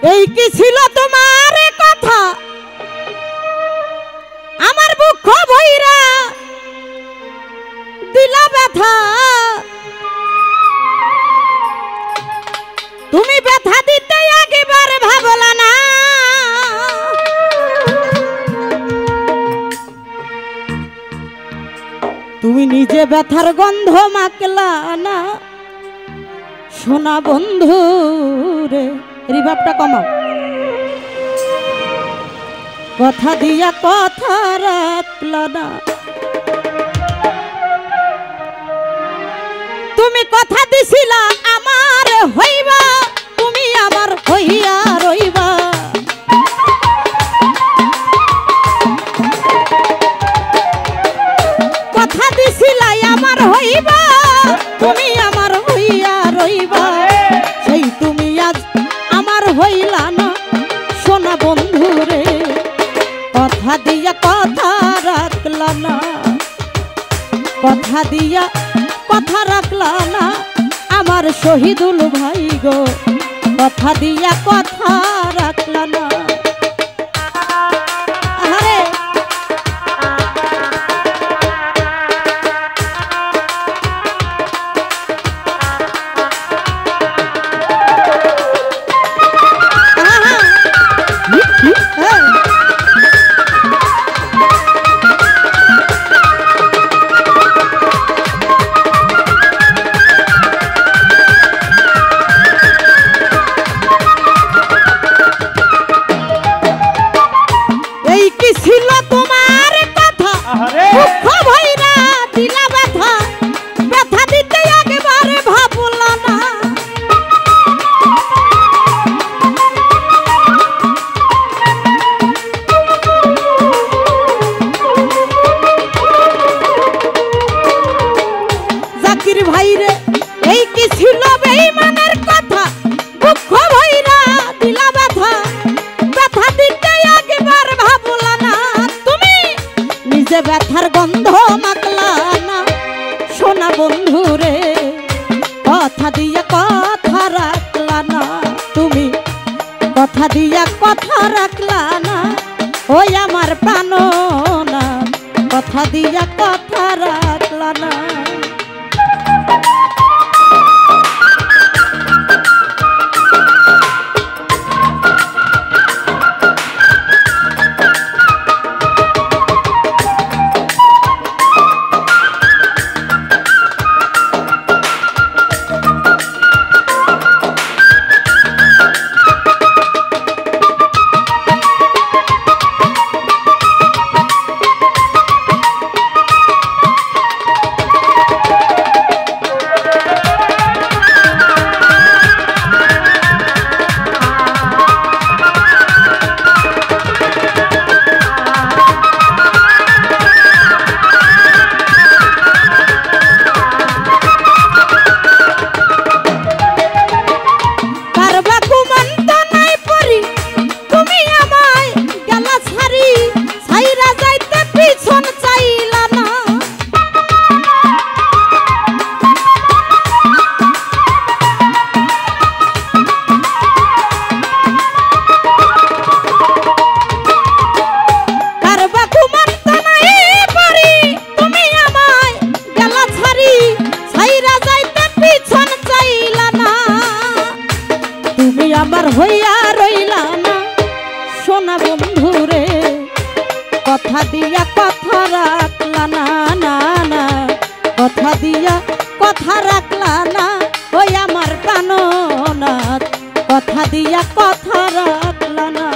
এই কি ছিল তোমার কথা আমার বুক ভইরা দিলা ব্যথা তুমি ব্যথা দিতে একবার ভাবলা না তুমি নিজে ব্যথার গন্ধ মাখলা না সোনা বন্ধু রে রিভাবটা কমাও কথা দিয়া কথা রাখলা না তুমি কথা দিছিলা আমার হইবা তুমি আমার হইয়া রইবা কথা দিছিলা আমার হইবা তুমি আমার হইয়া রইবা সেই তুমি আজ আমার হইলা না সোনা বন্ধু রে কথা দিয়া কথা রাখলা না কথা দিয়া কথা রাখলা না আমার শহীদুল ভাই গো কথা দিয়া কথা রাখলা না আরে ছিল তোমার কথা দুঃখ ভইরা দিলা ব্যথা ব্যথা দিতে একবার ভাবলা না জাকির ভাই রে এই কি ছিল বেঈমানের কথা দুঃখ ভইরা দিলা ব্যথা ব্যথা দিতে একবার ভাবলা না তুমি নিজে ব্যথার গন্ধ মাখলা না সোনা বন্ধু রে কথা দিয়া কথা রাখলা না তুমি কথা দিয়া কথা রাখলা না ওই আমার প্রাণ না কথা দিয়া কথা রাখলা না আমার হইয়া রইলা না সোনা বন্ধু রে কথা দিয়া কথা রাখলা না না না কথা দিয়া কথা রাখলা না ওই আমার প্রাণনাথ কথা দিয়া কথা রাখলা না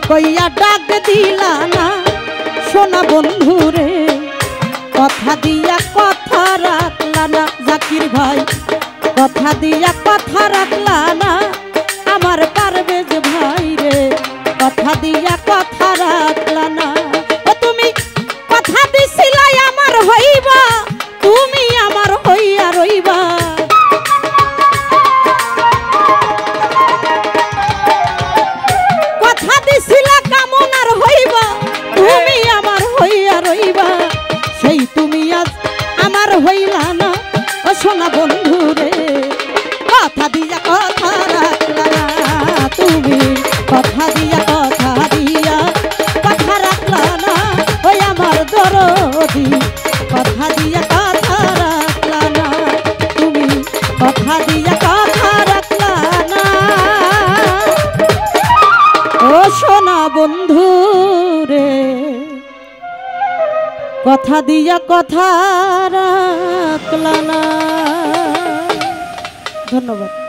কইয়া ডাক দিলা না সোনা বন্ধু রে কথা দিয়া কথা রাখলা না জাকির ভাই কথা দিয়া কথা রাখলা না আমার পারভেজ ভাই রে কথা দিয়া কথা রাখলা না ও তুমি কথা দিছিলা আমার হইবা তুমি আমার হইয়া রইবা কথা দিছিলা কামনার হইবা তুমি আমার হইয়া রইবা সেই তুমি আজ আমার হইলা না ও সোনা বন্ধু রে কথা দিয়া কথা রাখলা না তুমি কথা দিয়া কথা রাখলা না ওই আমার দরদি কথা দিয়া কথা রাখলা না তুমি কথা দিয়া কথা রাখলা না ও সোনা বন্ধু রে কথা দিয়া কথা রাখলা না। ধন্যবাদ।